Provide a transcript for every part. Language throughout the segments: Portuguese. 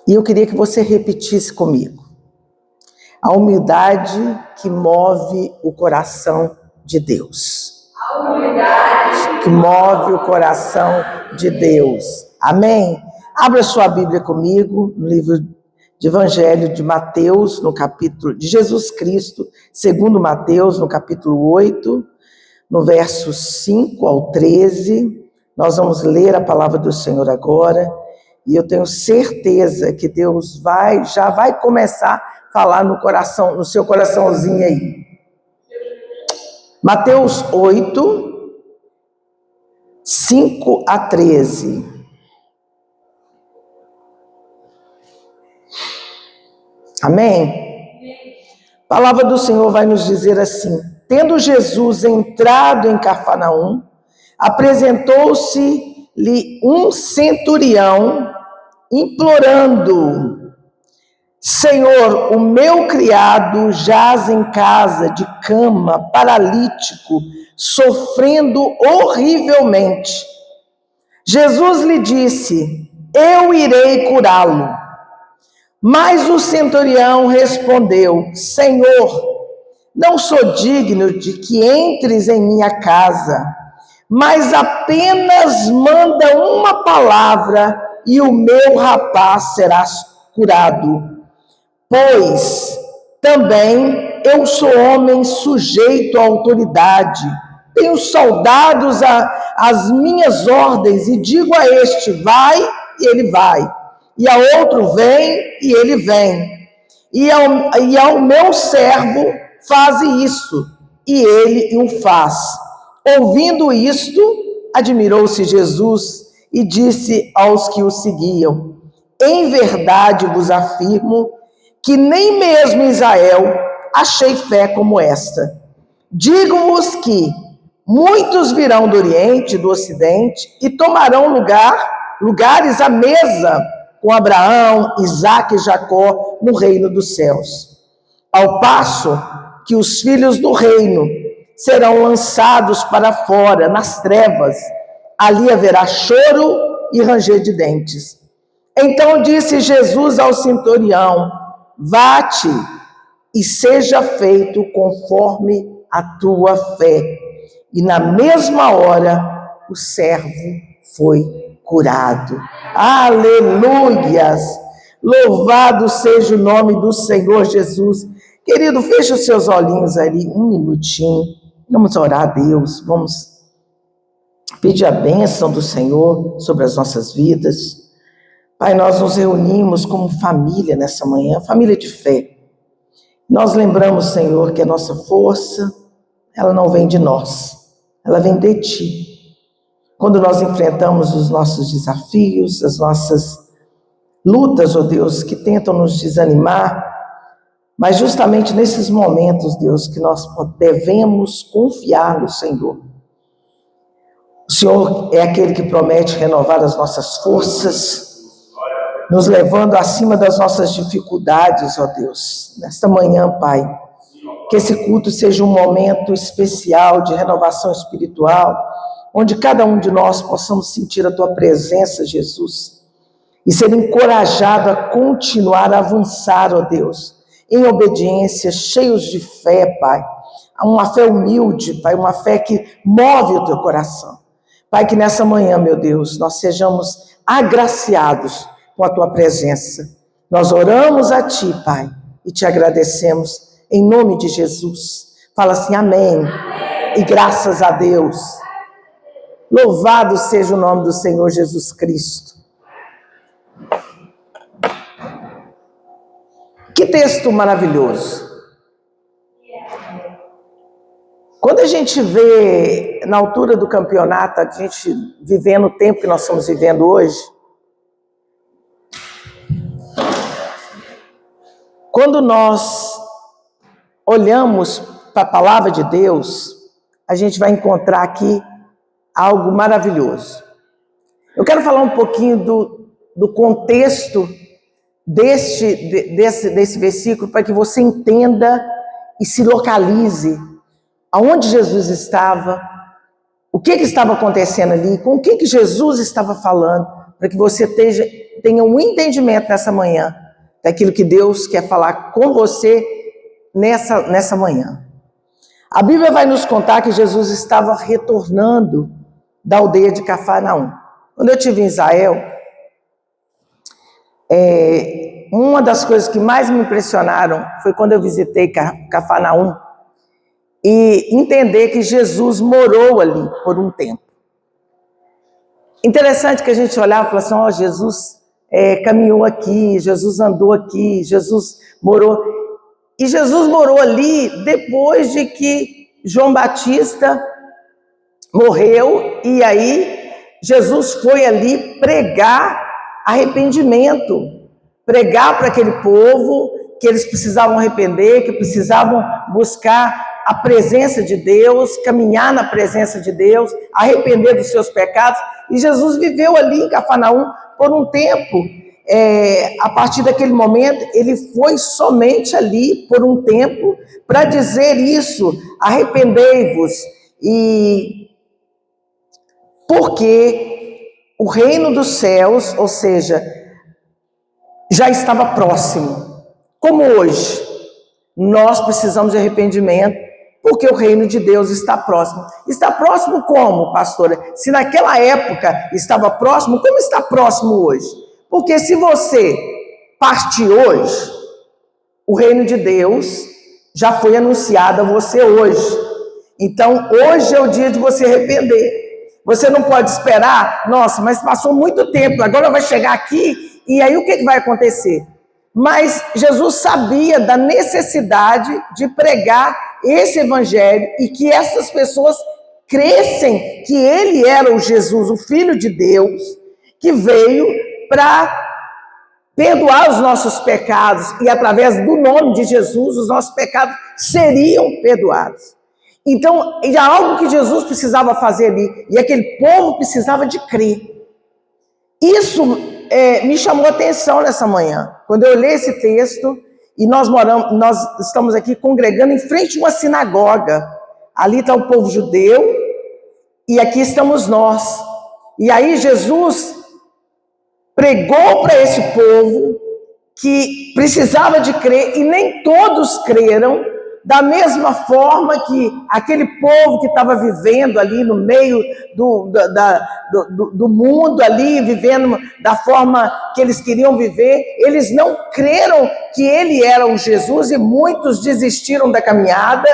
E eu queria que você repetisse comigo. A humildade que move o coração de Deus. A humildade que move o coração de Deus. Amém? Abra sua Bíblia comigo, no livro de Evangelho de Mateus, no capítulo de Jesus Cristo, segundo Mateus, no capítulo 8, no verso 5 ao 13. Nós vamos ler a palavra do Senhor agora, e eu tenho certeza que Deus já vai começar a falar no coração, no seu coraçãozinho aí. Mateus 8, 5 a 13. Amém? A palavra do Senhor vai nos dizer assim: tendo Jesus entrado em Cafarnaum, apresentou-se-lhe um centurião, implorando: Senhor, o meu criado jaz em casa de cama, paralítico, sofrendo horrivelmente. Jesus lhe disse: eu irei curá-lo. Mas o centurião respondeu: Senhor, não sou digno de que entres em minha casa, mas apenas manda uma palavra e o meu rapaz será curado. Pois também eu sou homem sujeito à autoridade, tenho soldados às minhas ordens, e digo a este: vai, e ele vai, e a outro: vem, e ele vem, e ao meu servo: faze isso, e ele o faz. Ouvindo isto, admirou-se Jesus e disse aos que o seguiam: em verdade vos afirmo que nem mesmo em Israel achei fé como esta. Digo-vos que muitos virão do Oriente e do Ocidente e tomarão lugares à mesa com Abraão, Isaque e Jacó no reino dos céus. Ao passo que os filhos do reino serão lançados para fora, nas trevas, ali haverá choro e ranger de dentes. Então disse Jesus ao centurião: vá-te e seja feito conforme a tua fé. E na mesma hora o servo foi curado. Aleluias! Louvado seja o nome do Senhor Jesus. Querido, feche os seus olhinhos ali um minutinho. Vamos orar a Deus, vamos pedir a bênção do Senhor sobre as nossas vidas. Pai, nós nos reunimos como família nessa manhã, família de fé. Nós lembramos, Senhor, que a nossa força, ela não vem de nós, ela vem de Ti. Quando nós enfrentamos os nossos desafios, as nossas lutas, ó Deus, que tentam nos desanimar, mas justamente nesses momentos, Deus, que nós devemos confiar no Senhor. O Senhor é aquele que promete renovar as nossas forças, nos levando acima das nossas dificuldades, ó Deus. Nesta manhã, Pai, que esse culto seja um momento especial de renovação espiritual, onde cada um de nós possamos sentir a Tua presença, Jesus, e ser encorajado a continuar a avançar, ó Deus, em obediência, cheios de fé, Pai. Uma fé humilde, Pai, uma fé que move o Teu coração. Pai, que nessa manhã, meu Deus, nós sejamos agraciados com a Tua presença. Nós oramos a Ti, Pai, e Te agradecemos em nome de Jesus. Fala assim: amém. E graças a Deus. Louvado seja o nome do Senhor Jesus Cristo. Que texto maravilhoso. Quando a gente vê na altura do campeonato, a gente vivendo o tempo que nós estamos vivendo hoje, quando nós olhamos para a palavra de Deus, a gente vai encontrar aqui algo maravilhoso. Eu quero falar um pouquinho do contexto desse versículo, para que você entenda e se localize aonde Jesus estava, o que estava acontecendo ali, com o que Jesus estava falando, para que você tenha um entendimento nessa manhã daquilo que Deus quer falar com você nessa manhã. A Bíblia vai nos contar que Jesus estava retornando da aldeia de Cafarnaum. Quando eu estive em Israel, uma das coisas que mais me impressionaram foi quando eu visitei Cafarnaum e entender que Jesus morou ali por um tempo. Interessante que a gente olhava e falava assim, Jesus caminhou aqui, Jesus andou aqui, Jesus morou. E Jesus morou ali depois de que João Batista morreu, e aí Jesus foi ali pregar arrependimento, pregar para aquele povo que eles precisavam arrepender, que precisavam buscar a presença de Deus, caminhar na presença de Deus, arrepender dos seus pecados. E Jesus viveu ali em Cafarnaum por um tempo. A partir daquele momento, ele foi somente ali por um tempo para dizer isso, arrependei-vos, e porque o reino dos céus, ou seja, já estava próximo. Como hoje, nós precisamos de arrependimento, porque o reino de Deus está próximo. Está próximo como, pastora? Se naquela época estava próximo, como está próximo hoje? Porque se você partir hoje, o reino de Deus já foi anunciado a você hoje. Então, hoje é o dia de você arrepender. Você não pode esperar, nossa, mas passou muito tempo, agora vai chegar aqui, e aí o que vai acontecer? Mas Jesus sabia da necessidade de pregar esse evangelho e que essas pessoas crescem que ele era o Jesus, o Filho de Deus, que veio para perdoar os nossos pecados, e através do nome de Jesus, os nossos pecados seriam perdoados. Então, era algo que Jesus precisava fazer ali, e aquele povo precisava de crer. Isso me chamou a atenção nessa manhã, quando eu olhei esse texto, e nós estamos aqui congregando em frente a uma sinagoga. Ali está o povo judeu, e aqui estamos nós. E aí Jesus pregou para esse povo que precisava de crer, e nem todos creram, da mesma forma que aquele povo que estava vivendo ali no meio do mundo, ali, vivendo da forma que eles queriam viver, eles não creram que ele era o Jesus, e muitos desistiram da caminhada,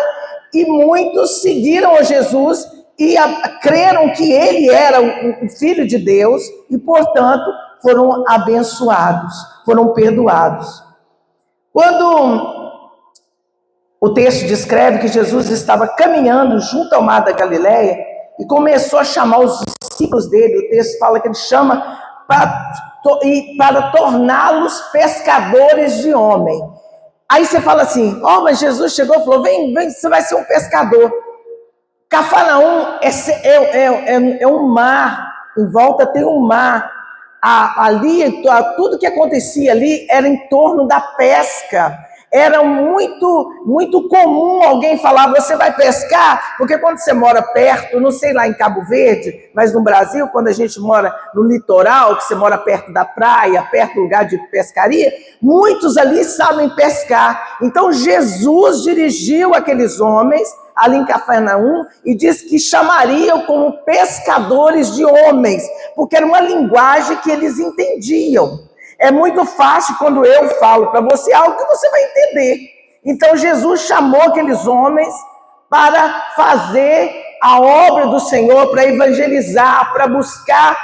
e muitos seguiram a Jesus, e creram que ele era o Filho de Deus, e, portanto, foram abençoados, foram perdoados. Quando o texto descreve que Jesus estava caminhando junto ao mar da Galileia e começou a chamar os discípulos dele, o texto fala que ele chama para torná-los pescadores de homem. Aí você fala assim, mas Jesus chegou e falou, vem, você vai ser um pescador. Cafarnaum é um mar, em volta tem um mar. Ali, tudo que acontecia ali era em torno da pesca. Era muito, muito comum alguém falar, você vai pescar? Porque quando você mora perto, não sei lá em Cabo Verde, mas no Brasil, quando a gente mora no litoral, que você mora perto da praia, perto do lugar de pescaria, muitos ali sabem pescar. Então Jesus dirigiu aqueles homens ali em Cafarnaum e disse que chamariam como pescadores de homens, porque era uma linguagem que eles entendiam. É muito fácil quando eu falo para você algo que você vai entender. Então Jesus chamou aqueles homens para fazer a obra do Senhor, para evangelizar, para buscar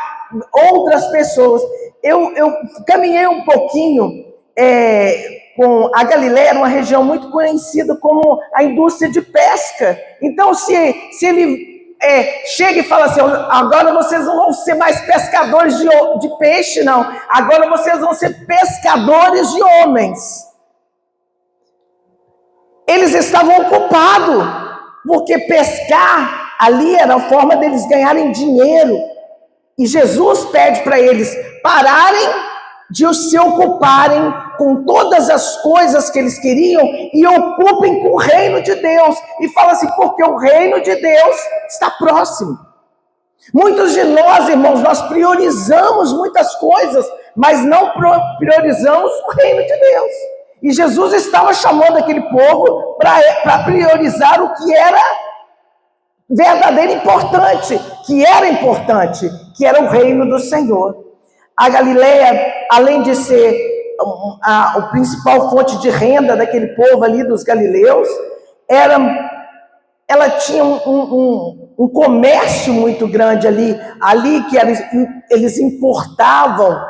outras pessoas. Eu caminhei um pouquinho com a Galileia, era uma região muito conhecida como a indústria de pesca. Então, se ele chega e fala assim, agora vocês não vão ser mais pescadores de peixe, não. Agora vocês vão ser pescadores de homens. Eles estavam ocupados, porque pescar ali era a forma deles ganharem dinheiro. E Jesus pede para eles pararem de se ocuparem com todas as coisas que eles queriam e ocupem com o reino de Deus. E fala assim, porque o reino de Deus está próximo. Muitos de nós, irmãos, nós priorizamos muitas coisas mas não priorizamos o reino de Deus. E Jesus estava chamando aquele povo para priorizar o que era verdadeiro importante, que era o reino do Senhor. A Galileia, além de ser a principal fonte de renda daquele povo ali, dos galileus, ela tinha um comércio muito grande ali que eles importavam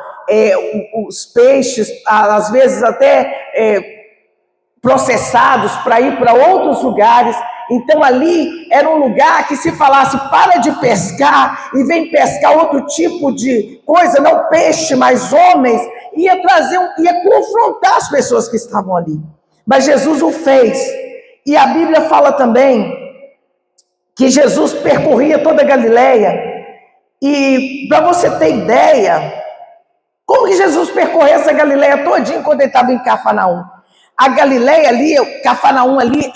os peixes, às vezes até processados, para ir para outros lugares. Então ali era um lugar que, se falasse para de pescar e vem pescar outro tipo de coisa, não peixe, mas homens, ia confrontar as pessoas que estavam ali. Mas Jesus o fez. E a Bíblia fala também que Jesus percorria toda a Galileia. E para você ter ideia, como que Jesus percorreu essa Galileia todinha quando ele estava em Cafarnaum? A Galileia ali, Cafarnaum ali,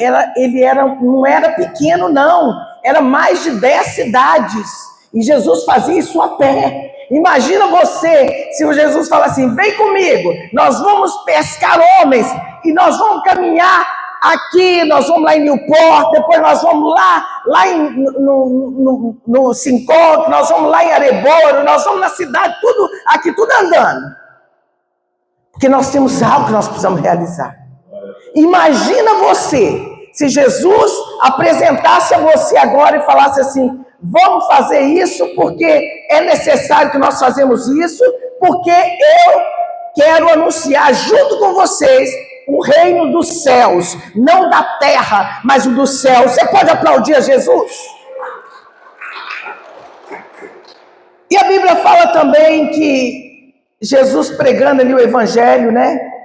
não era pequeno não, era mais de 10 cidades, e Jesus fazia isso a pé. Imagina você, se o Jesus fala assim, vem comigo, nós vamos pescar homens, e nós vamos caminhar aqui, nós vamos lá em Newport, depois nós vamos lá no Sincoque, nós vamos lá em Areboro, nós vamos na cidade, tudo andando, porque nós temos algo que nós precisamos realizar. Imagina você, se Jesus apresentasse a você agora e falasse assim, vamos fazer isso porque é necessário que nós fazemos isso, porque eu quero anunciar junto com vocês o reino dos céus, não da terra, mas o dos céus. Você pode aplaudir a Jesus? E a Bíblia fala também que Jesus pregando ali o evangelho,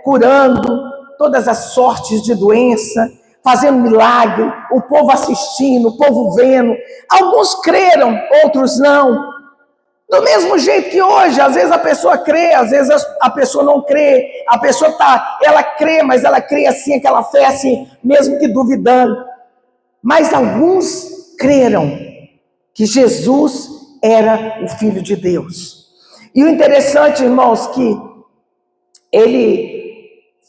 curando todas as sortes de doença, fazendo milagre, o povo assistindo, o povo vendo. Alguns creram, outros não. Do mesmo jeito que hoje, às vezes a pessoa crê, às vezes a pessoa não crê. A pessoa ela crê, mas ela crê assim, aquela fé assim, mesmo que duvidando. Mas alguns creram que Jesus era o Filho de Deus. E o interessante, irmãos, que ele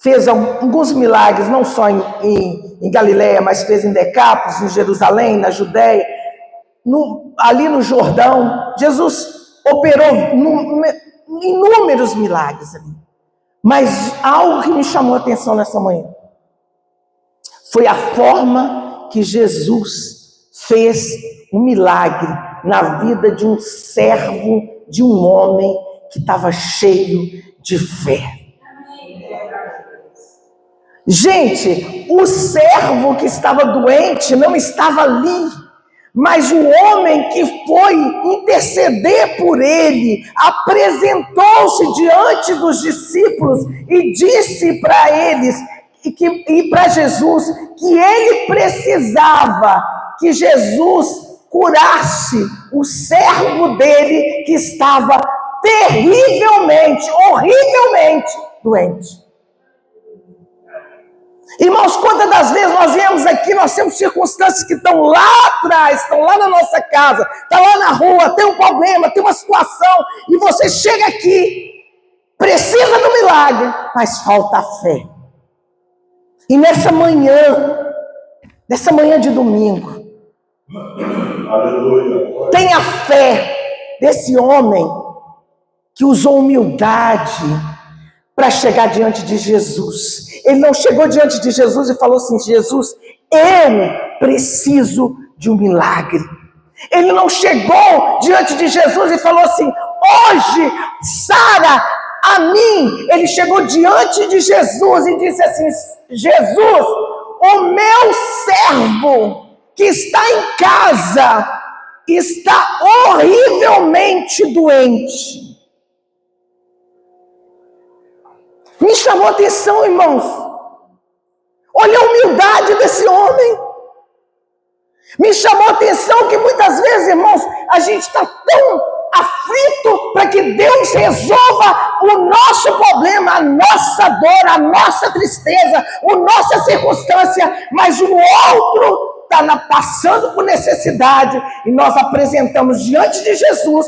fez alguns milagres, não só em Galileia, mas fez em Decápolis, em Jerusalém, na Judéia, ali no Jordão. Jesus operou inúmeros milagres ali. Mas algo que me chamou a atenção nessa manhã foi a forma que Jesus fez um milagre na vida de um servo, de um homem que estava cheio de fé. Gente, o servo que estava doente não estava ali, mas o homem que foi interceder por ele apresentou-se diante dos discípulos e disse para eles e para Jesus que ele precisava que Jesus curasse o servo dele que estava terrivelmente, horrivelmente doente. Irmãos, quantas das vezes nós viemos aqui, nós temos circunstâncias que estão lá atrás, estão lá na nossa casa, está lá na rua, tem um problema, tem uma situação, e você chega aqui, precisa do milagre, mas falta a fé. E nessa manhã de domingo, tem a fé desse homem que usou humildade para chegar diante de Jesus. Ele não chegou diante de Jesus e falou assim, Jesus, eu preciso de um milagre. Ele não chegou diante de Jesus e falou assim, hoje, sara a mim. Ele chegou diante de Jesus e disse assim, Jesus, o meu servo que está em casa está horrivelmente doente. Me chamou a atenção, irmãos. Olha a humildade desse homem. Me chamou a atenção que muitas vezes, irmãos, a gente está tão aflito para que Deus resolva o nosso problema, a nossa dor, a nossa tristeza, a nossa circunstância, mas o outro está passando por necessidade e nós apresentamos diante de Jesus.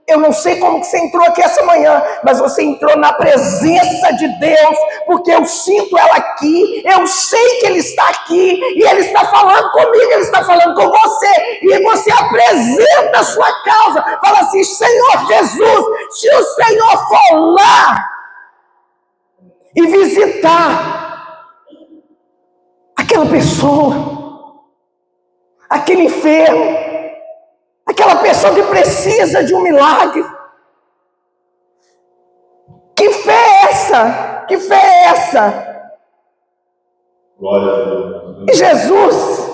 Eu não sei como que você entrou aqui essa manhã, mas você entrou na presença de Deus, porque eu sinto ela aqui, eu sei que Ele está aqui, e Ele está falando comigo, Ele está falando com você, e você apresenta a sua causa, fala assim: Senhor Jesus, se o Senhor for lá e visitar aquela pessoa, aquele enfermo, aquela pessoa que precisa de um milagre. Que fé é essa? Que fé é essa? Glória a Deus. E Jesus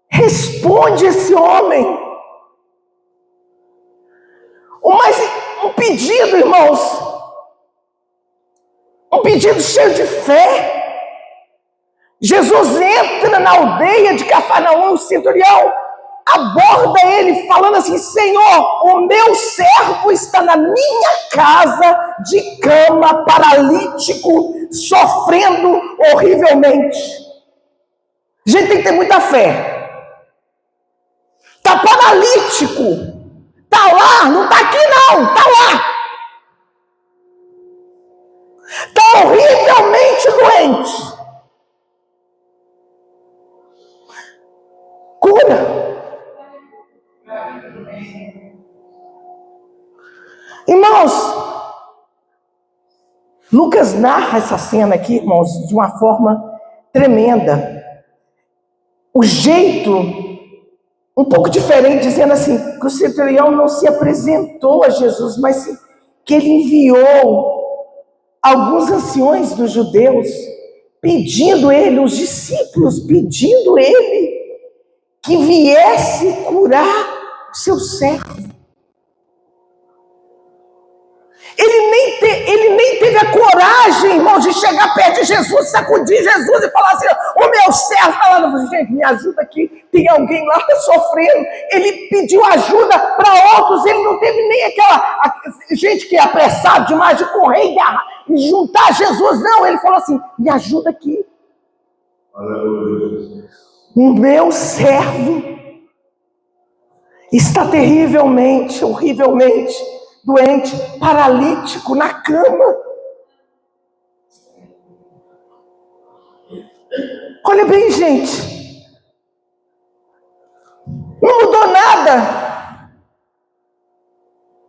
responde esse homem. Um pedido, irmãos. Um pedido cheio de fé. Jesus entra na aldeia de Cafarnaum, o centurião aborda ele falando assim: Senhor, o meu servo está na minha casa de cama, paralítico, sofrendo horrivelmente. A gente tem que ter muita fé. Está paralítico, está lá, não está aqui não, está lá. Está horrivelmente doente. Cura. Irmãos, Lucas narra essa cena aqui, irmãos, de uma forma tremenda. O jeito um pouco diferente, dizendo assim, que o centurião não se apresentou a Jesus, mas que ele enviou alguns anciões dos judeus, pedindo ele, os discípulos, pedindo ele que viesse curar o seu servo. Ele nem teve a coragem, irmão, de chegar perto de Jesus, sacudir Jesus e falar assim: o meu servo está lá. Gente, me ajuda aqui, tem alguém lá que está sofrendo. Ele pediu ajuda para outros, ele não teve nem aquela gente que é apressada demais de correr e juntar Jesus. Não, ele falou assim: me ajuda aqui. Aleluia. O meu servo está terrivelmente, horrivelmente doente, paralítico, na cama. Olha bem, gente, não mudou nada.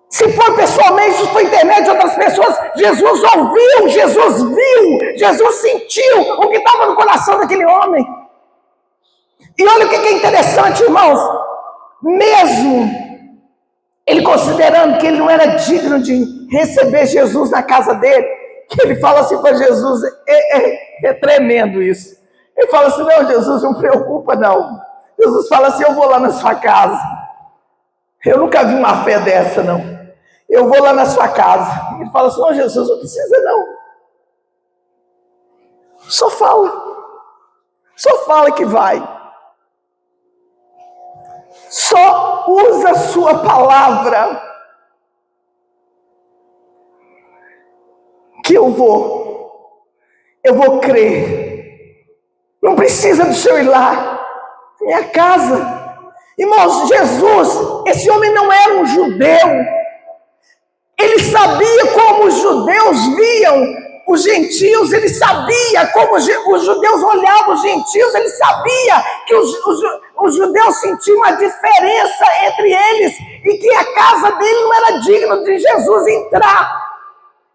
Se for pessoalmente, se for internet de outras pessoas, Jesus ouviu, Jesus viu, Jesus sentiu o que estava no coração daquele homem. E olha o que é interessante, irmãos, mesmo ele considerando que ele não era digno de receber Jesus na casa dele, que ele fala assim para Jesus, é tremendo isso. Ele fala assim: não, Jesus, não preocupa não. Jesus fala assim: eu vou lá na sua casa. Eu nunca vi uma fé dessa não. Eu vou lá na sua casa. Ele fala assim: não, Jesus, não precisa não. Só fala que vai. Só usa a sua palavra, que eu vou crer. Não precisa do senhor ir lá, minha casa. Irmãos, Jesus, esse homem não era um judeu. Ele sabia como os judeus viam os gentios, ele sabia como os judeus olhavam os gentios, ele sabia que os judeus sentiam a diferença entre eles e que a casa dele não era digna de Jesus entrar.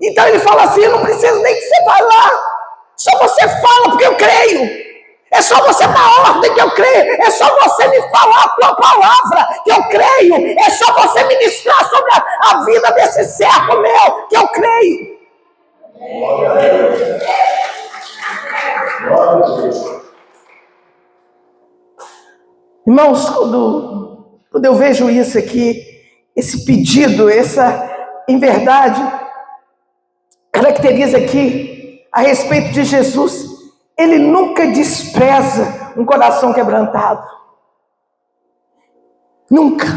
Então ele fala assim: eu não preciso nem que você vá lá, só você fala porque eu creio. É só você dar ordem que eu creio. É só você me falar a tua palavra que eu creio. É só você ministrar sobre a vida desse servo meu que eu creio. Glória a Deus. Glória a Deus. Irmãos, quando eu vejo isso aqui, esse pedido, em verdade, caracteriza aqui a respeito de Jesus. Ele nunca despreza um coração quebrantado. Nunca.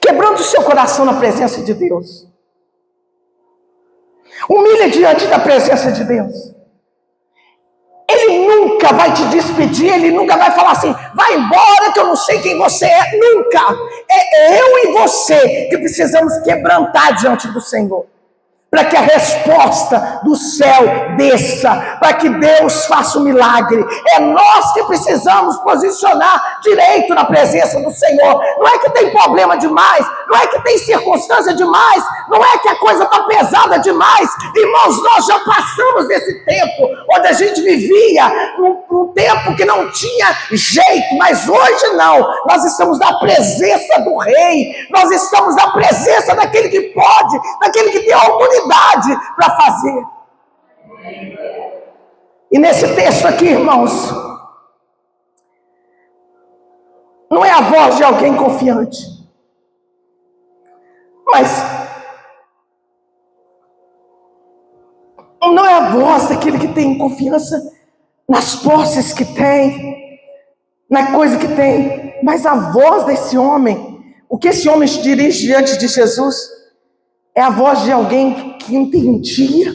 Quebrando o seu coração na presença de Deus. Humilha diante da presença de Deus. Ele nunca vai te despedir, Ele nunca vai falar assim, vai embora que eu não sei quem você é, nunca. É eu e você que precisamos quebrantar diante do Senhor, para que a resposta do céu desça, para que Deus faça um milagre. É nós que precisamos posicionar direito na presença do Senhor. Não é que tem problema demais, não é que tem circunstância demais, não é que a coisa está pesada demais. Irmãos, nós já passamos desse tempo, onde a gente vivia num tempo que não tinha jeito, mas hoje não. Nós estamos na presença do Rei, nós estamos na presença daquele que pode, daquele que tem autoridade para fazer. E nesse texto aqui, irmãos, não é a voz de alguém confiante, mas não é a voz daquele que tem confiança nas posses que tem, na coisa que tem, mas a voz desse homem. O que esse homem se dirige diante de Jesus é a voz de alguém que entendia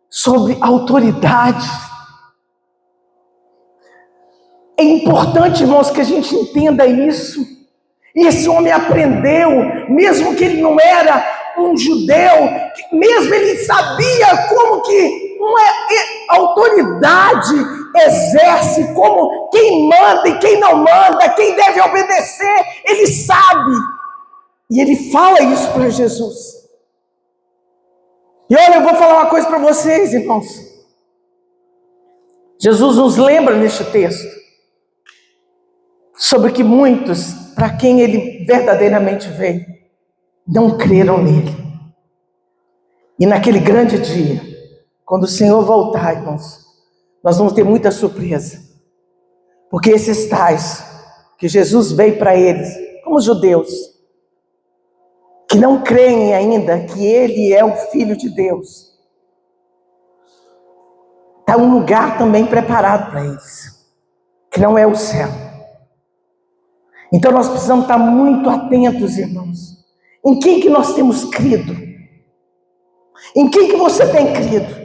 sobre autoridade. É importante, irmãos, que a gente entenda isso. E esse homem aprendeu, mesmo que ele não era um judeu, mesmo ele sabia como que uma autoridade exerce, como quem manda e quem não manda, quem deve obedecer, ele sabe. E ele fala isso para Jesus. E olha, eu vou falar uma coisa para vocês, irmãos. Jesus nos lembra neste texto sobre que muitos, para quem ele verdadeiramente veio, não creram nele. E naquele grande dia, quando o Senhor voltar, irmãos, nós vamos ter muita surpresa. Porque esses tais que Jesus veio para eles, como judeus, que não creem ainda que Ele é o Filho de Deus, está um lugar também preparado para eles, que não é o céu. Então nós precisamos estar muito atentos, irmãos, em quem que nós temos crido, em quem que você tem crido,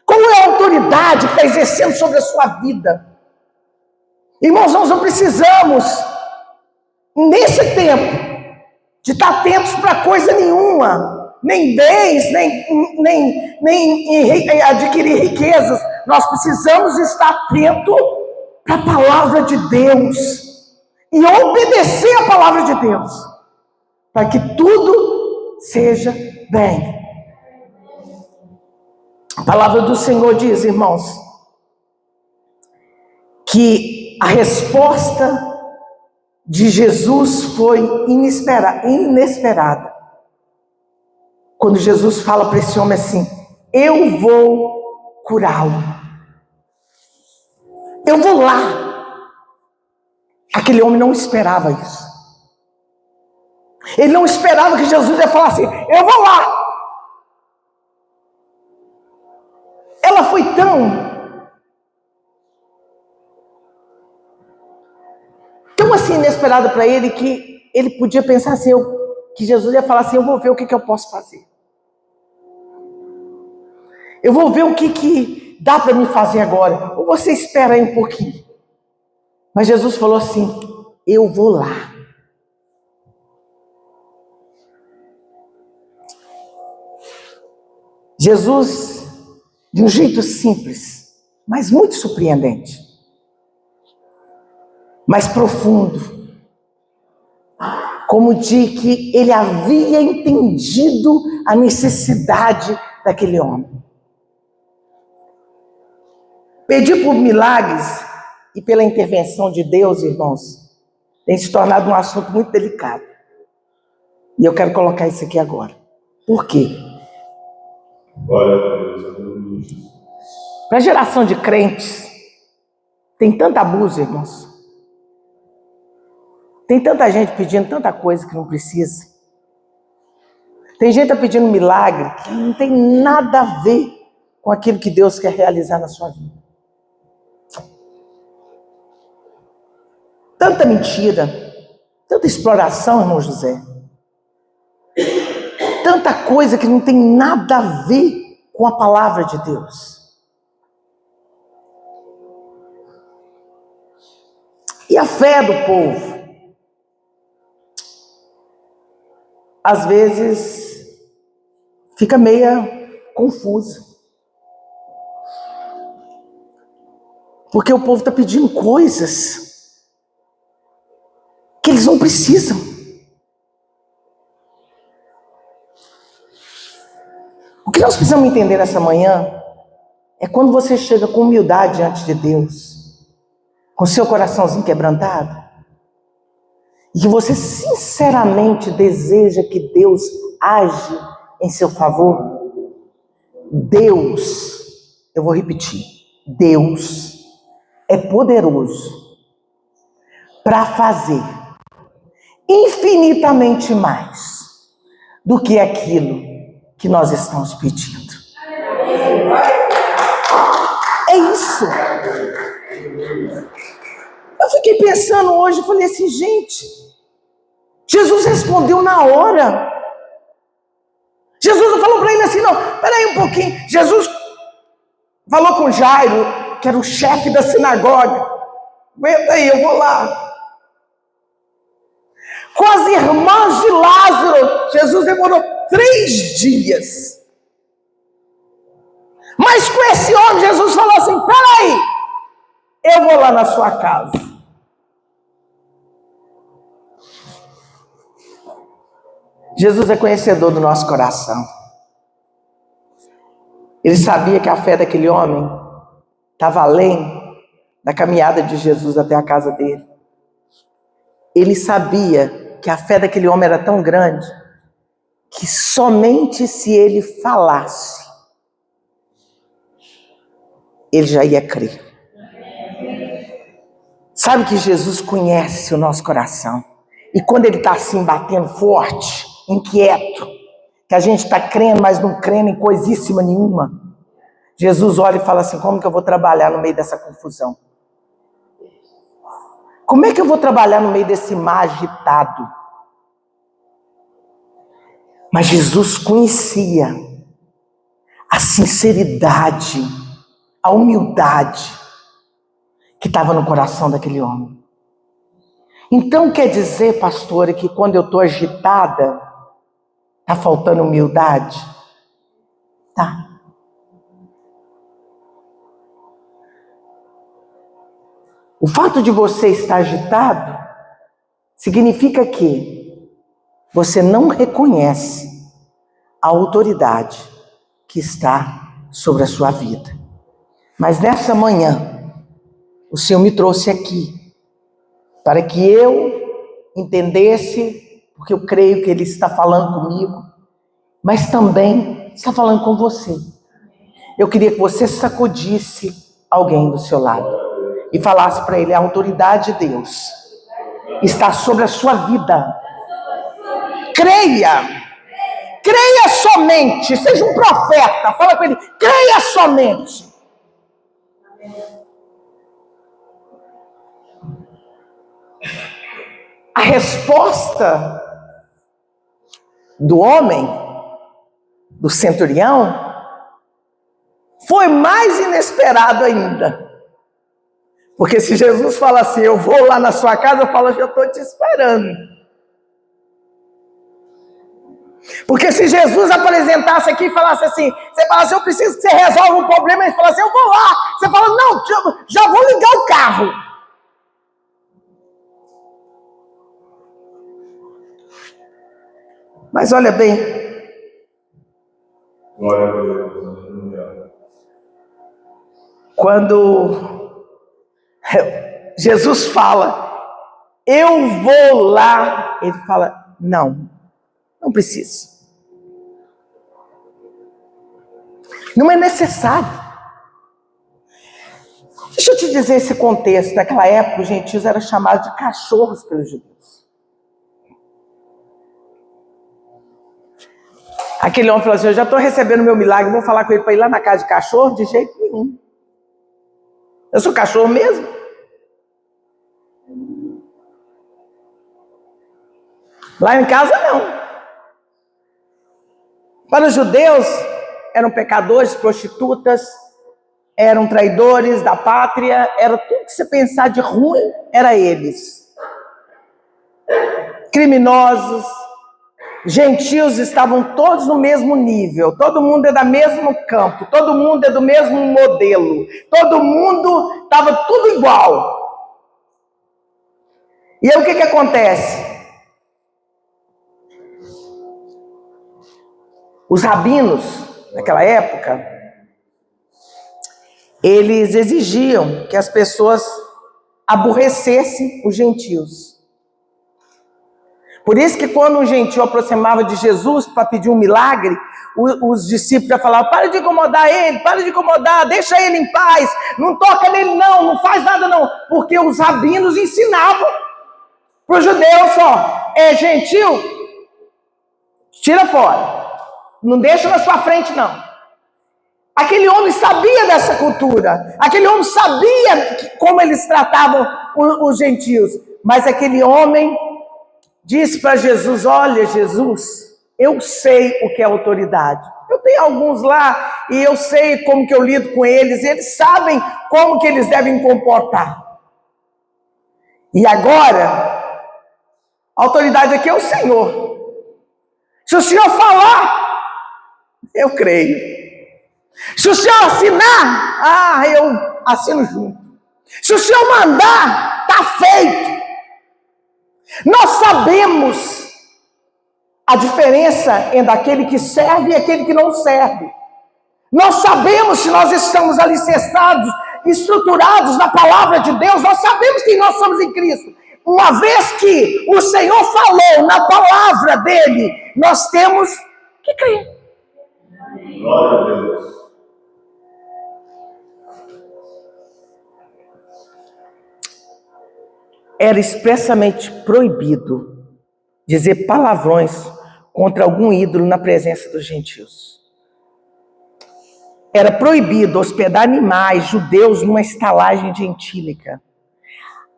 qual é a autoridade que está exercendo sobre a sua vida. Irmãos, nós não precisamos, nesse tempo, de estar atentos para coisa nenhuma, nem bens, nem adquirir riquezas. Nós precisamos estar atentos para a palavra de Deus e obedecer a palavra de Deus, para que tudo seja bem. A palavra do Senhor diz, irmãos, que a resposta de Jesus foi inesperada. Quando Jesus fala para esse homem assim, eu vou curá-lo. Eu vou lá. Aquele homem não esperava isso. Ele não esperava que Jesus ia falar assim, eu vou lá. Ela foi tão assim inesperada para ele que ele podia pensar assim, que Jesus ia falar assim, eu vou ver o que eu posso fazer. Eu vou ver o que dá para me fazer agora. Ou você espera aí um pouquinho. Mas Jesus falou assim, eu vou lá. Jesus, de um jeito simples, mas muito surpreendente, mas profundo, como de que ele havia entendido a necessidade daquele homem. Pedir por milagres e pela intervenção de Deus, irmãos, tem se tornado um assunto muito delicado. E eu quero colocar isso aqui agora. Por quê? Para a geração de crentes, tem tanto abuso, irmãos. Tem tanta gente pedindo tanta coisa que não precisa. Tem gente que está pedindo milagre que não tem nada a ver com aquilo que Deus quer realizar na sua vida. Tanta mentira, tanta exploração, irmão José. Tanta coisa que não tem nada a ver com a palavra de Deus. E a fé do povo, às vezes, fica meia confusa. Porque o povo está pedindo coisas que eles não precisam. O que nós precisamos entender essa manhã é quando você chega com humildade diante de Deus, com seu coraçãozinho quebrantado, e que você sinceramente deseja que Deus age em seu favor. Deus, eu vou repetir, Deus é poderoso para fazer infinitamente mais do que aquilo que nós estamos pedindo. É isso. Eu fiquei pensando hoje, falei assim, gente, Jesus respondeu na hora. Jesus não falou para ele assim, não, peraí um pouquinho. Jesus falou com Jairo, que era o chefe da sinagoga. Aguenta aí, eu vou lá. Com as irmãs de Lázaro, Jesus demorou 3 dias. Mas com esse homem, Jesus falou assim, peraí, eu vou lá na sua casa. Jesus é conhecedor do nosso coração. Ele sabia que a fé daquele homem estava além da caminhada de Jesus até a casa dele. Ele sabia que a fé daquele homem era tão grande que somente se ele falasse, ele já ia crer. Sabe que Jesus conhece o nosso coração. E quando ele está assim, batendo forte, inquieto, que a gente está crendo, mas não crendo em coisíssima nenhuma, Jesus olha e fala assim, como que eu vou trabalhar no meio dessa confusão? Como é que eu vou trabalhar no meio desse mar agitado? Mas Jesus conhecia a sinceridade, a humildade que estava no coração daquele homem. Então quer dizer, pastora, que quando eu estou agitada, está faltando humildade? Tá. O fato de você estar agitado significa que você não reconhece a autoridade que está sobre a sua vida. Mas nessa manhã, o Senhor me trouxe aqui para que eu entendesse, porque eu creio que Ele está falando comigo, mas também está falando com você. Eu queria que você sacudisse alguém do seu lado e falasse para ele, a autoridade de Deus está sobre a sua vida. Creia somente, seja um profeta, fala com ele, creia somente. A resposta do homem, do centurião, foi mais inesperado ainda. Porque se Jesus fala assim, eu vou lá na sua casa, eu falo, eu estou te esperando. Porque se Jesus apresentasse aqui e falasse assim, você fala assim, eu preciso que você resolva um problema, ele fala assim, eu vou lá. Você fala, não, já vou ligar o carro. Mas olha bem. Glória a Deus. Quando Jesus fala, eu vou lá, ele fala, não preciso. Não é necessário. Deixa eu te dizer esse contexto. Naquela época, os gentios eram chamados de cachorros pelos judeus. Aquele homem falou assim, eu já estou recebendo meu milagre, vou falar com ele para ir lá na casa de cachorro? De jeito nenhum. Eu sou cachorro mesmo. Lá em casa, não. Para os judeus, eram pecadores, prostitutas, eram traidores da pátria, era tudo que você pensar de ruim, era eles. Criminosos, gentios estavam todos no mesmo nível, todo mundo é do mesmo campo, todo mundo é do mesmo modelo, todo mundo estava tudo igual. E aí o que acontece? Os rabinos, naquela época, eles exigiam que as pessoas aborrecessem os gentios. Por isso que quando um gentio aproximava de Jesus para pedir um milagre, os discípulos já falavam: para de incomodar ele, para de incomodar, deixa ele em paz, não toca nele não faz nada não. Porque os rabinos ensinavam para os judeus só: é gentil, tira fora, não deixa na sua frente não. Aquele homem sabia dessa cultura, aquele homem sabia como eles tratavam os gentios, mas aquele homem disse para Jesus: olha, Jesus, eu sei o que é autoridade. Eu tenho alguns lá e eu sei como que eu lido com eles, e eles sabem como que eles devem comportar. E agora, a autoridade aqui é o Senhor. Se o Senhor falar, eu creio. Se o Senhor assinar, eu assino junto. Se o Senhor mandar, está feito. Nós sabemos a diferença entre aquele que serve e aquele que não serve. Nós sabemos se nós estamos alicerçados, estruturados na palavra de Deus. Nós sabemos quem nós somos em Cristo. Uma vez que o Senhor falou na palavra dele, nós temos que crer. Glória a Deus. Era expressamente proibido dizer palavrões contra algum ídolo na presença dos gentios. Era proibido hospedar animais judeus numa estalagem gentílica.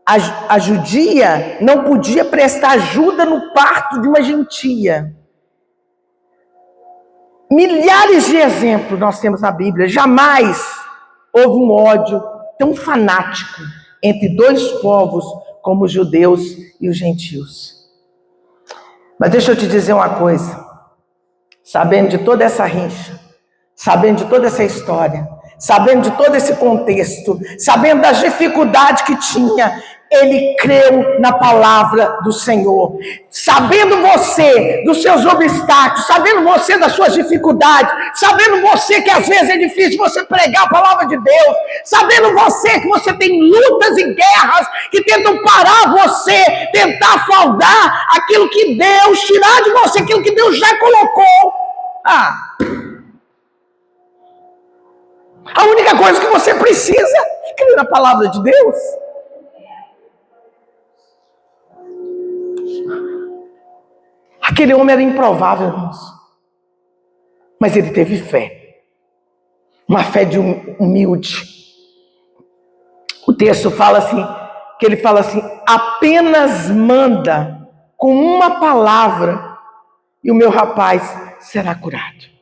A judia não podia prestar ajuda no parto de uma gentia. Milhares de exemplos nós temos na Bíblia. Jamais houve um ódio tão fanático entre dois povos como os judeus e os gentios. Mas deixa eu te dizer uma coisa. Sabendo de toda essa rixa, sabendo de toda essa história, sabendo de todo esse contexto, sabendo das dificuldades que tinha, ele creu na palavra do Senhor. Sabendo você dos seus obstáculos, sabendo você das suas dificuldades, sabendo você que às vezes é difícil você pregar a palavra de Deus, sabendo você que você tem lutas e guerras que tentam parar você, tentar faldar aquilo que Deus, tirar de você aquilo que Deus já colocou. A única coisa que você precisa é crer na palavra de Deus. Aquele homem era improvável, irmãos. Mas ele teve fé. Uma fé de humilde. O texto fala assim, que ele fala assim: apenas manda com uma palavra e o meu rapaz será curado.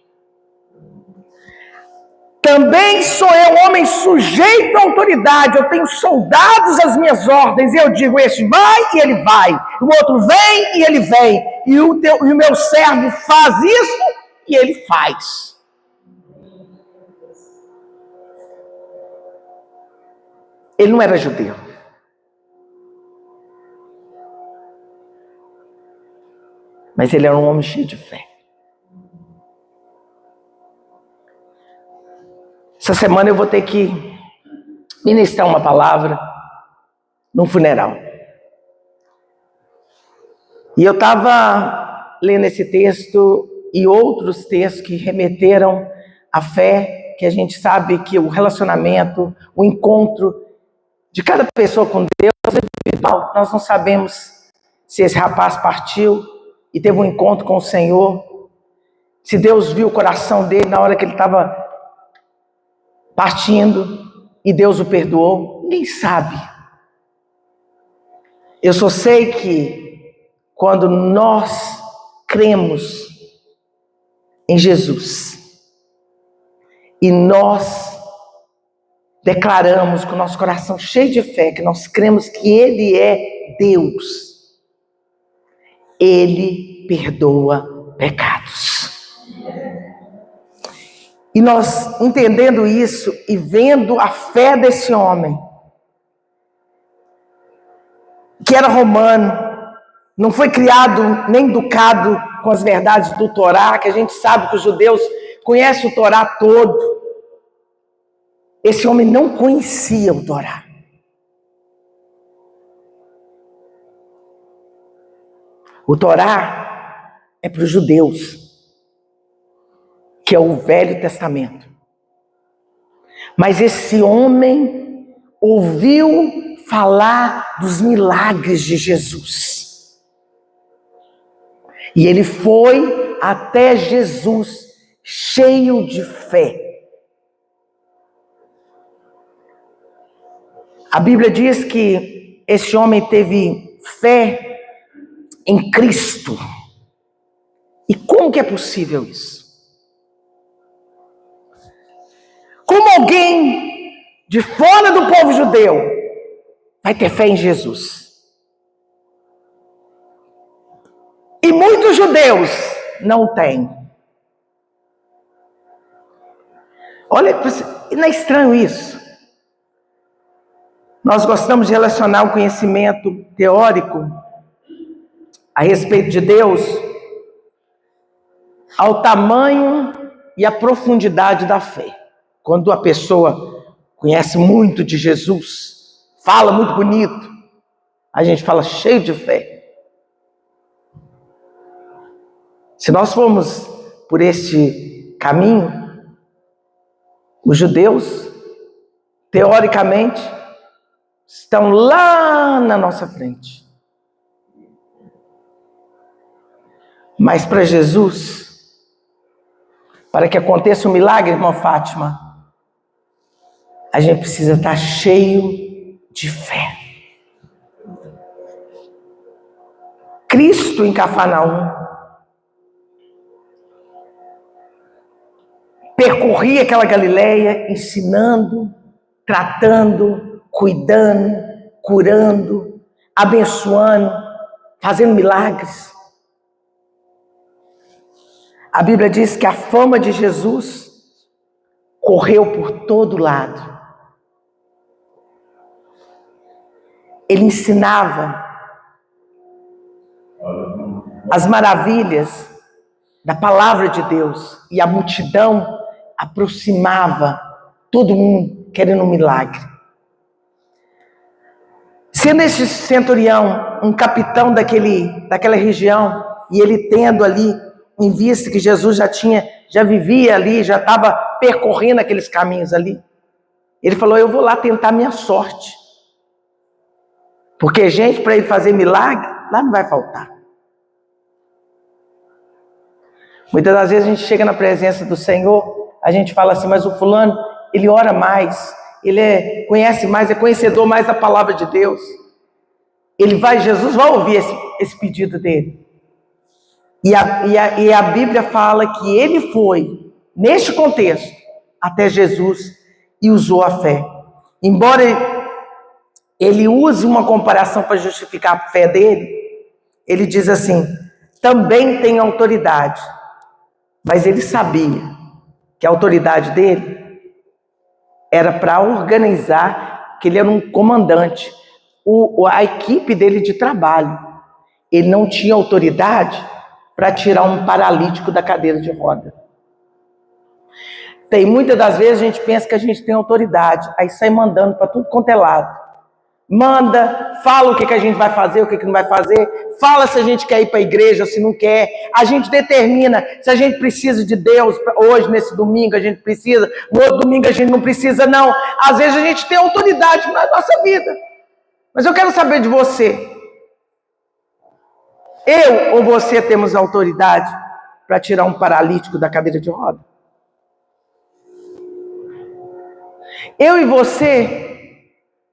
Também sou eu homem sujeito à autoridade, eu tenho soldados às minhas ordens, e eu digo: esse vai e ele vai, o outro vem e ele vem, e o meu servo faz isso e ele faz. Ele não era judeu. Mas ele era um homem cheio de fé. Essa semana eu vou ter que ministrar uma palavra num funeral. E eu estava lendo esse texto e outros textos que remeteram à fé, que a gente sabe que o relacionamento, o encontro de cada pessoa com Deus é individual. Nós não sabemos se esse rapaz partiu e teve um encontro com o Senhor, se Deus viu o coração dele na hora que ele estava partindo e Deus o perdoou. Ninguém sabe. Eu só sei que quando nós cremos em Jesus e nós declaramos com o nosso coração cheio de fé, que nós cremos que Ele é Deus, Ele perdoa pecados. E nós entendendo isso e vendo a fé desse homem, que era romano, não foi criado nem educado com as verdades do Torá, que a gente sabe que os judeus conhecem o Torá todo. Esse homem não conhecia o Torá. O Torá é para os judeus, que é o Velho Testamento. Mas esse homem ouviu falar dos milagres de Jesus. E ele foi até Jesus cheio de fé. A Bíblia diz que esse homem teve fé em Cristo. E como que é possível isso? Como alguém de fora do povo judeu vai ter fé em Jesus? E muitos judeus não têm. Olha, não é estranho isso? Nós gostamos de relacionar o conhecimento teórico a respeito de Deus ao tamanho e à profundidade da fé. Quando a pessoa conhece muito de Jesus, fala muito bonito, a gente fala cheio de fé. Se nós formos por este caminho, os judeus, teoricamente, estão lá na nossa frente. Mas para Jesus, para que aconteça um milagre, irmã Fátima, a gente precisa estar cheio de fé. Cristo em Cafarnaum percorria aquela Galileia ensinando, tratando, cuidando, curando, abençoando, fazendo milagres. A Bíblia diz que a fama de Jesus correu por todo lado. Ele ensinava as maravilhas da palavra de Deus e a multidão aproximava, todo mundo querendo um milagre. Sendo esse centurião um capitão daquela região, e ele tendo ali em vista que Jesus já vivia ali, já estava percorrendo aqueles caminhos ali, ele falou: eu vou lá tentar minha sorte, porque gente para ele fazer milagre lá não vai faltar. Muitas das vezes a gente chega na presença do Senhor, a gente fala assim: mas o fulano, ele ora mais, ele conhece mais, é conhecedor mais da palavra de Deus. Jesus vai ouvir esse pedido dele. E a Bíblia fala que ele foi, neste contexto, até Jesus e usou a fé. Embora ele use uma comparação para justificar a fé dele, ele diz assim: também tem autoridade. Mas ele sabia que a autoridade dele era para organizar, que ele era um comandante, a equipe dele de trabalho. Ele não tinha autoridade para tirar um paralítico da cadeira de roda. Muitas das vezes a gente pensa que a gente tem autoridade, aí sai mandando para tudo quanto é lado. Manda, fala o que a gente vai fazer, o que não vai fazer, fala se a gente quer ir para a igreja, se não quer, a gente determina se a gente precisa de Deus hoje, nesse domingo a gente precisa, no outro domingo a gente não precisa, não. Às vezes a gente tem autoridade na nossa vida, mas eu quero saber de você, eu ou você temos autoridade para tirar um paralítico da cadeira de roda? Eu e você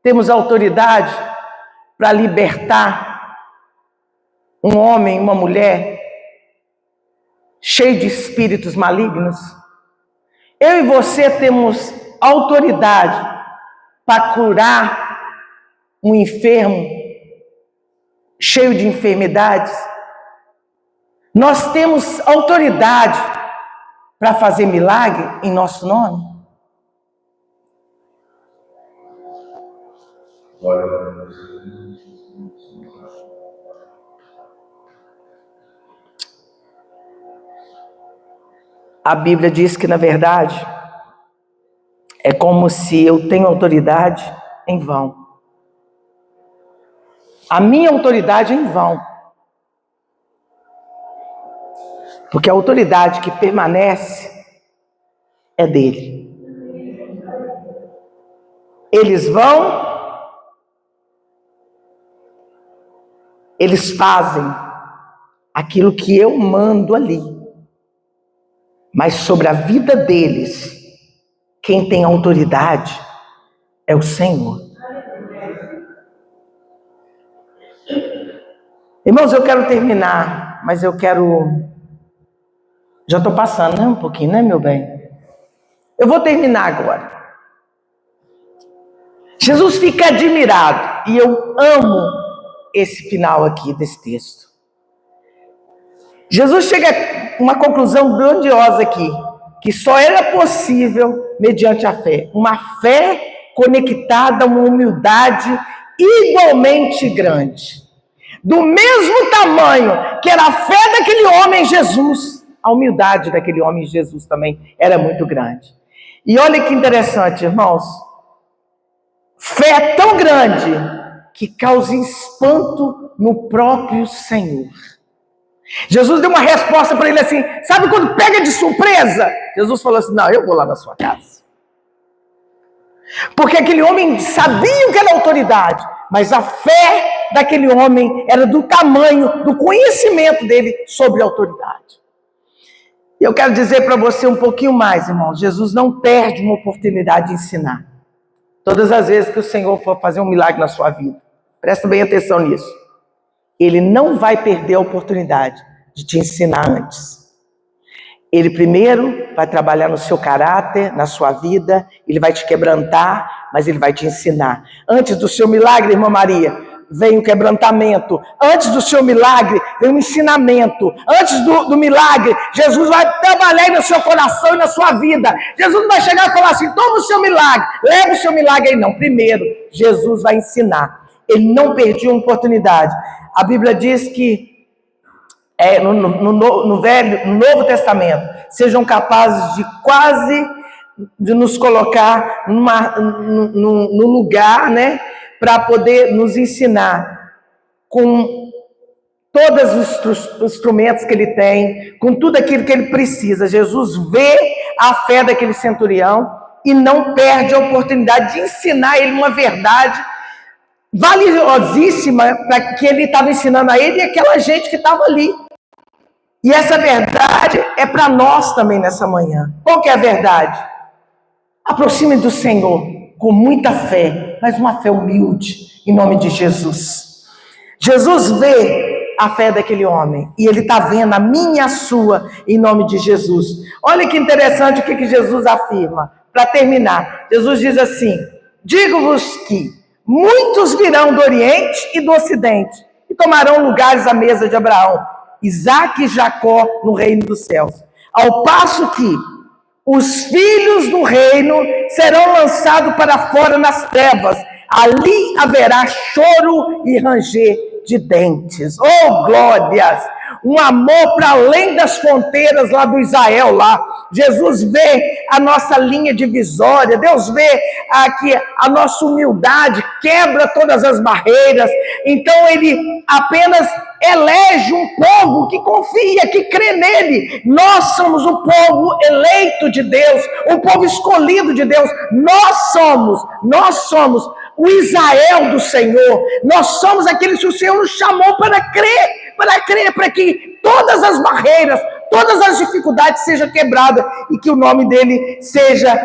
temos autoridade para libertar um homem, uma mulher cheio de espíritos malignos? Eu e você temos autoridade para curar um enfermo cheio de enfermidades. Nós temos autoridade para fazer milagre em nosso nome? A Bíblia diz que, na verdade, é como se eu tenho autoridade em vão. A minha autoridade é em vão. Porque a autoridade que permanece é dele. Eles vão, eles fazem aquilo que eu mando ali. Mas sobre a vida deles, quem tem autoridade é o Senhor. Irmãos, eu quero terminar, mas eu quero... Já estou passando, né? Um pouquinho, né, meu bem? Eu vou terminar agora. Jesus fica admirado, e eu amo esse final aqui desse texto. Jesus chega a uma conclusão grandiosa aqui, que só era possível mediante a fé. Uma fé conectada a uma humildade igualmente grande. Do mesmo tamanho que era a fé daquele homem Jesus, a humildade daquele homem Jesus também era muito grande. E olha que interessante, irmãos. Fé é tão grande que causa espanto no próprio Senhor. Jesus deu uma resposta para ele assim, sabe quando pega de surpresa? Jesus falou assim, não, eu vou lá na sua casa. Porque aquele homem sabia o que era autoridade, mas a fé daquele homem era do tamanho, do conhecimento dele sobre a autoridade. E eu quero dizer para você um pouquinho mais, irmão, Jesus não perde uma oportunidade de ensinar. Todas as vezes que o Senhor for fazer um milagre na sua vida, presta bem atenção nisso. Ele não vai perder a oportunidade de te ensinar antes. Ele primeiro vai trabalhar no seu caráter, na sua vida, ele vai te quebrantar, mas ele vai te ensinar. Antes do seu milagre, irmã Maria, vem o quebrantamento. Antes do seu milagre, vem o ensinamento. Antes do milagre, Jesus vai trabalhar aí no seu coração e na sua vida. Jesus não vai chegar e falar assim, toma o seu milagre, leva o seu milagre aí. Não, primeiro, Jesus vai ensinar. Ele não perdeu uma oportunidade. A Bíblia diz que no Novo Testamento, sejam capazes de nos colocar no lugar, né, para poder nos ensinar com todos os instrumentos que ele tem, com tudo aquilo que ele precisa. Jesus vê a fé daquele centurião e não perde a oportunidade de ensinar ele uma verdade valiosíssima para que ele estava ensinando a ele e aquela gente que estava ali. E essa verdade é para nós também nessa manhã. Qual que é a verdade? Aproxime do Senhor com muita fé, mas uma fé humilde, em nome de Jesus. Jesus vê a fé daquele homem e ele está vendo a minha e a sua, em nome de Jesus. Olha que interessante o que Jesus afirma. Para terminar, Jesus diz assim, digo-vos que muitos virão do Oriente e do Ocidente e tomarão lugares à mesa de Abraão, Isaque e Jacó no reino dos céus. Ao passo que os filhos do reino serão lançados para fora nas trevas. Ali haverá choro e ranger de dentes. Oh, glórias! Um amor para além das fronteiras lá do Israel lá. Jesus vê a nossa linha divisória. Deus vê aqui a nossa humildade, quebra todas as barreiras. Então ele apenas elege um povo que confia, que crê nele. Nós somos o povo eleito de Deus, o povo escolhido de Deus. Nós somos o Israel do Senhor. Nós somos aqueles que o Senhor nos chamou para crer, para que todas as barreiras, todas as dificuldades sejam quebradas e que o nome dele seja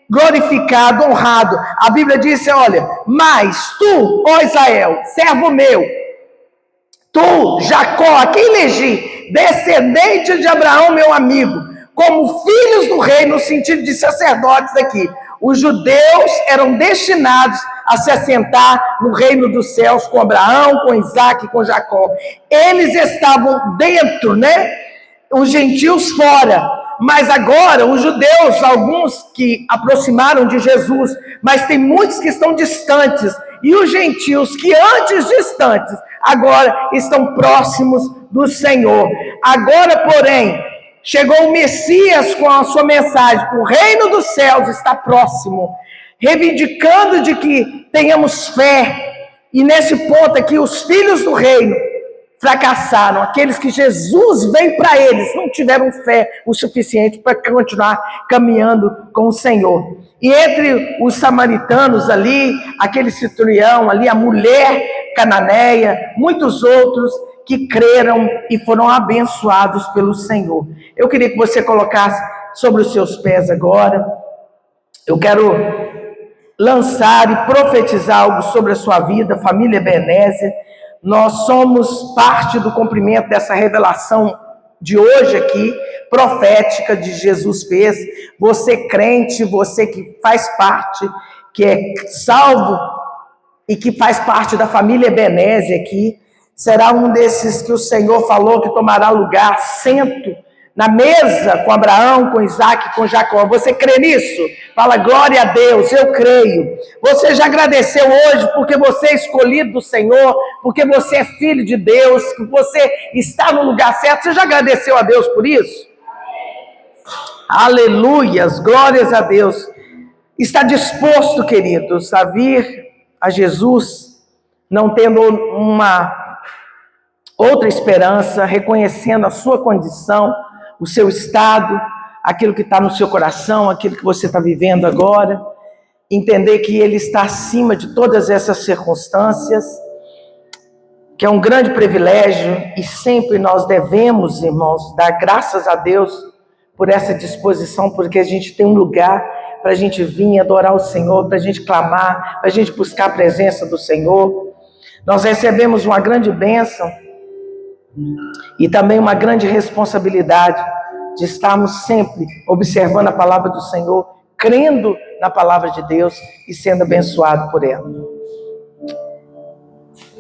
glorificado, honrado. A Bíblia diz, olha, mas tu, ó Israel, servo meu, tu, Jacó, a quem elegi, descendente de Abraão, meu amigo, como filhos do rei, no sentido de sacerdotes aqui, Os judeus eram destinados a se assentar no reino dos céus com Abraão, com Isaac, com Jacó. Eles estavam dentro, né? Os gentios fora. Mas agora, os judeus, alguns que aproximaram de Jesus, mas tem muitos que estão distantes. E os gentios que antes distantes, agora estão próximos do Senhor. Agora, porém, chegou o Messias com a sua mensagem. O reino dos céus está próximo, reivindicando de que tenhamos fé. E nesse ponto aqui, os filhos do reino fracassaram. Aqueles que Jesus veio para eles não tiveram fé o suficiente para continuar caminhando com o Senhor. E entre os samaritanos ali, aquele centurião ali, a mulher cananeia, muitos outros que creram e foram abençoados pelo Senhor. Eu queria que você colocasse sobre os seus pés agora. Eu quero lançar e profetizar algo sobre a sua vida, família Ebenezer. Nós somos parte do cumprimento dessa revelação de hoje aqui, profética de Jesus fez. Você crente, você que faz parte, que é salvo e que faz parte da família Ebenezer aqui, será um desses que o Senhor falou que tomará lugar, assento na mesa com Abraão, com Isaac, com Jacó. Você crê nisso? Fala, glória a Deus, eu creio. Você já agradeceu hoje porque você é escolhido do Senhor, porque você é filho de Deus, que você está no lugar certo. Você já agradeceu a Deus por isso? Aleluias, glórias a Deus. Está disposto, queridos, a vir a Jesus, não tendo uma outra esperança, reconhecendo a sua condição, o seu estado, aquilo que está no seu coração, aquilo que você está vivendo agora, entender que Ele está acima de todas essas circunstâncias, que é um grande privilégio, e sempre nós devemos, irmãos, dar graças a Deus por essa disposição, porque a gente tem um lugar para a gente vir adorar o Senhor, para a gente clamar, para a gente buscar a presença do Senhor. Nós recebemos uma grande bênção e também uma grande responsabilidade de estarmos sempre observando a palavra do Senhor, crendo na palavra de Deus e sendo abençoado por ela.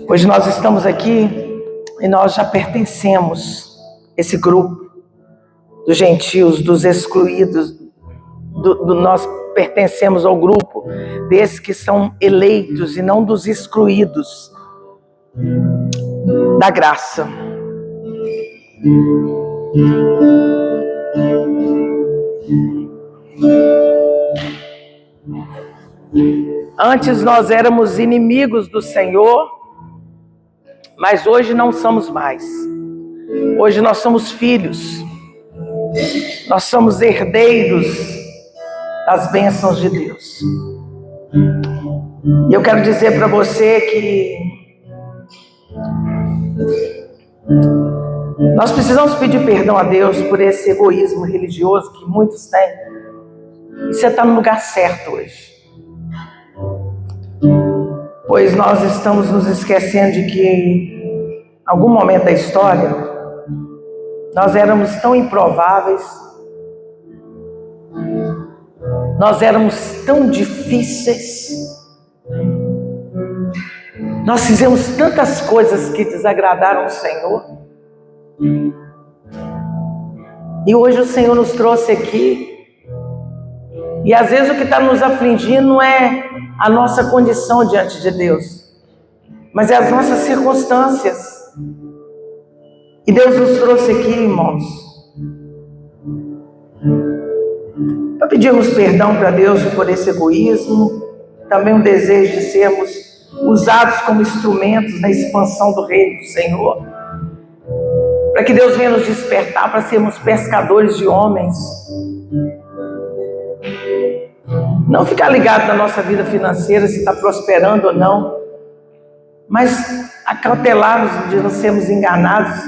Hoje nós estamos aqui e nós já pertencemos a esse grupo dos gentios, dos excluídos, nós pertencemos ao grupo desses que são eleitos e não dos excluídos da graça. Antes nós éramos inimigos do Senhor, mas hoje não somos mais. Hoje nós somos filhos, nós somos herdeiros das bênçãos de Deus. E eu quero dizer para você que nós precisamos pedir perdão a Deus por esse egoísmo religioso que muitos têm. E você está no lugar certo hoje. Pois nós estamos nos esquecendo de que, em algum momento da história, nós éramos tão improváveis, nós éramos tão difíceis, nós fizemos tantas coisas que desagradaram o Senhor. E hoje o Senhor nos trouxe aqui. E às vezes o que está nos afligindo não é a nossa condição diante de Deus, mas é as nossas circunstâncias. E Deus nos trouxe aqui, irmãos, para pedirmos perdão para Deus por esse egoísmo, também um desejo de sermos usados como instrumentos na expansão do reino do Senhor, para que Deus venha nos despertar para sermos pescadores de homens. Não ficar ligado na nossa vida financeira, se está prosperando ou não, mas acautelar-nos de não sermos enganados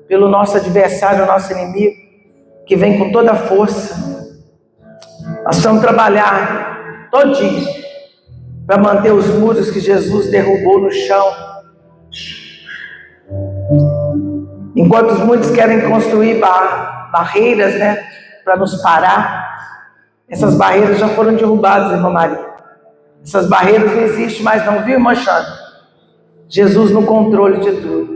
pelo nosso adversário, o nosso inimigo, que vem com toda a força. Nós vamos trabalhar todo dia para manter os muros que Jesus derrubou no chão. Enquanto muitos querem construir barreiras, né, para nos parar, Essas barreiras já foram derrubadas, irmã Maria. Essas barreiras não existem mais não, viu, irmã Xana? Jesus no controle de tudo.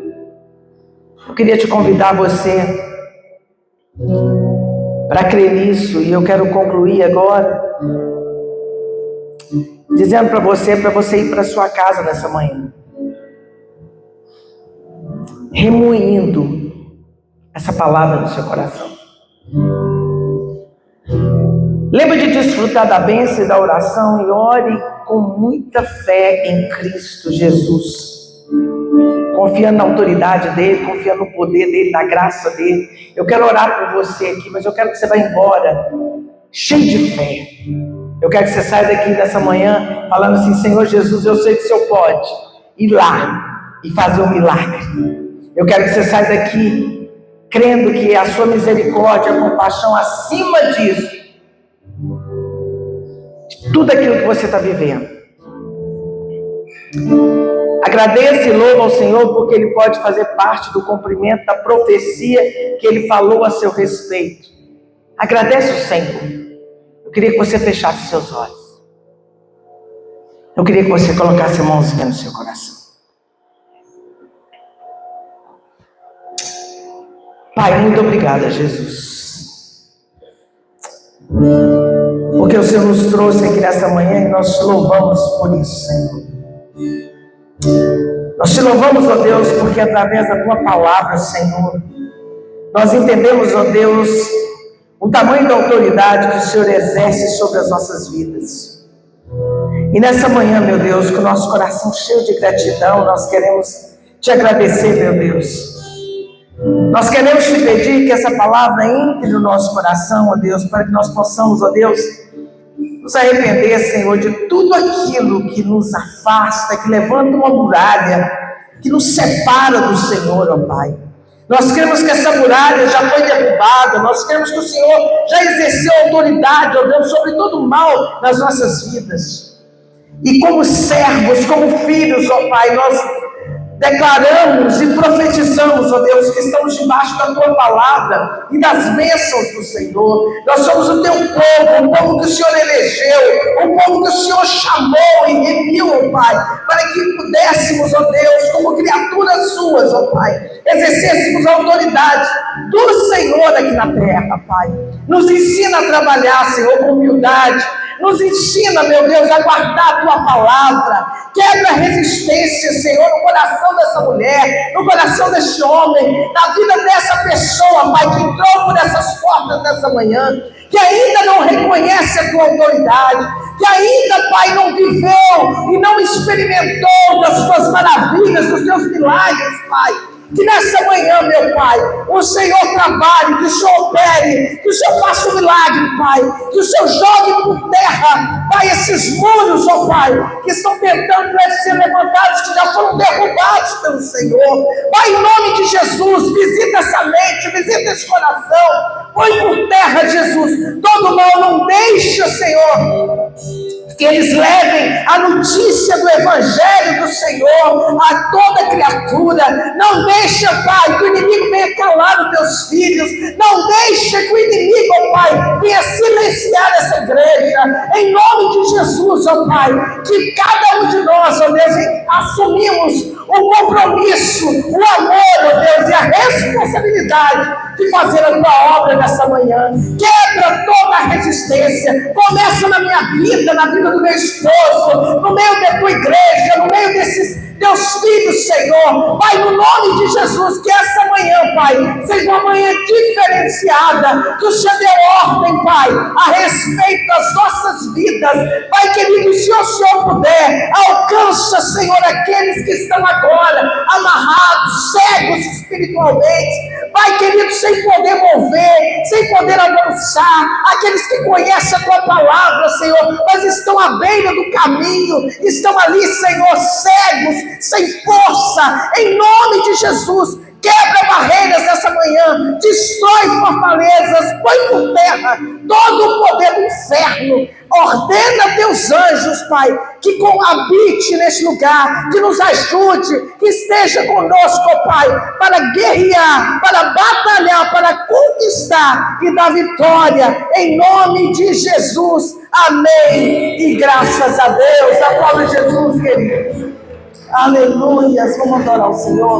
Eu queria te convidar você para crer nisso, e eu quero concluir agora dizendo para você ir para sua casa nessa manhã, remoendo essa palavra no seu coração. Lembre de desfrutar da bênção e da oração, e ore com muita fé em Cristo Jesus, confiando na autoridade dele, confiando no poder dele, na graça dele. Eu quero orar por você aqui, mas eu quero que você vá embora cheio de fé. Eu quero que você saia daqui nessa manhã falando assim: Senhor Jesus, eu sei que o Senhor pode ir lá e fazer um milagre. Eu quero que você saia daqui crendo que a sua misericórdia, a compaixão acima disso, de tudo aquilo que você está vivendo. Agradeça e louva ao Senhor, porque Ele pode fazer parte do cumprimento da profecia que Ele falou a seu respeito. Agradece o Senhor. Eu queria que você fechasse seus olhos. Eu queria que você colocasse a mãozinha no seu coração. Pai, muito obrigada, Jesus, porque o Senhor nos trouxe aqui nessa manhã e nós te louvamos por isso, Senhor. Nós te louvamos, ó Deus, porque através da tua palavra, Senhor, nós entendemos, ó Deus, o tamanho da autoridade que o Senhor exerce sobre as nossas vidas. E nessa manhã, meu Deus, com o nosso coração cheio de gratidão, nós queremos te agradecer, meu Deus. Nós queremos te pedir que essa palavra entre no nosso coração, ó Deus, para que nós possamos, ó Deus, nos arrepender, Senhor, de tudo aquilo que nos afasta, que levanta uma muralha, que nos separa do Senhor, ó Pai. Nós queremos que essa muralha já foi derrubada, nós queremos que o Senhor já exerceu autoridade, ó Deus, sobre todo o mal nas nossas vidas. E como servos, como filhos, ó Pai, nós declaramos e profetizamos, ó Deus, que estamos debaixo da Tua palavra e das bênçãos do Senhor. Nós somos o Teu povo, o povo que o Senhor elegeu, o povo que o Senhor chamou e remiu, ó Pai, para que pudéssemos, ó Deus, como criaturas Suas, ó Pai, exercêssemos a autoridade do Senhor aqui na terra, Pai. Nos ensina a trabalhar, Senhor, com humildade. Nos ensina, meu Deus, a guardar a Tua palavra. Quebra a resistência, Senhor, no coração dessa mulher, no coração desse homem, na vida dessa pessoa, Pai, que entrou por essas portas nessa manhã, que ainda não reconhece a Tua autoridade, que ainda, Pai, não viveu e não experimentou das Tuas maravilhas, dos Teus milagres, Pai. Que nessa manhã, meu Pai, o Senhor trabalhe, que o Senhor opere, que o Senhor faça um milagre, Pai, que o Senhor jogue por terra, Pai, esses muros, ó Pai, que estão tentando ser levantados, que já foram derrubados pelo Senhor. Pai, em nome de Jesus, visita essa mente, visita esse coração, põe por terra, Jesus, todo mal, não deixa, Senhor, que eles levem a notícia do Evangelho do Senhor a toda criatura. Não deixa, Pai, que o inimigo venha calar os Teus filhos. Não deixa que o inimigo, ó Pai, venha silenciar essa igreja. Em nome de Jesus, ó Pai, que cada um de nós, ó Deus, assumimos o compromisso, o amor, ó Deus, e a responsabilidade de fazer a Tua obra nessa manhã. Quebra toda a resistência. Começa na minha vida, na vida do meu esposo, no meio da Tua igreja, no meio desses Teus filhos, Senhor. Pai, no nome de Jesus, que essa manhã, Pai, seja uma manhã diferenciada, que o Senhor dê ordem, Pai, a respeito das nossas vidas. Pai querido, se o Senhor puder, alcança, Senhor, aqueles que estão agora amarrados, cegos espiritualmente, Pai querido, sem poder mover, sem poder avançar, aqueles que conhecem a Tua palavra, Senhor, mas estão à beira do caminho, estão ali, Senhor, cegos, sem força, em nome de Jesus, Quebra barreiras essa manhã, destrói fortalezas, põe por terra todo o poder do inferno. Ordena teus anjos, Pai, que habite neste lugar, que nos ajude, que esteja conosco, Pai, para guerrear, para batalhar, para conquistar e dar vitória, em nome de Jesus. Amém. E graças a Deus, aplauda Jesus, querido. Aleluia. Vamos adorar o Senhor.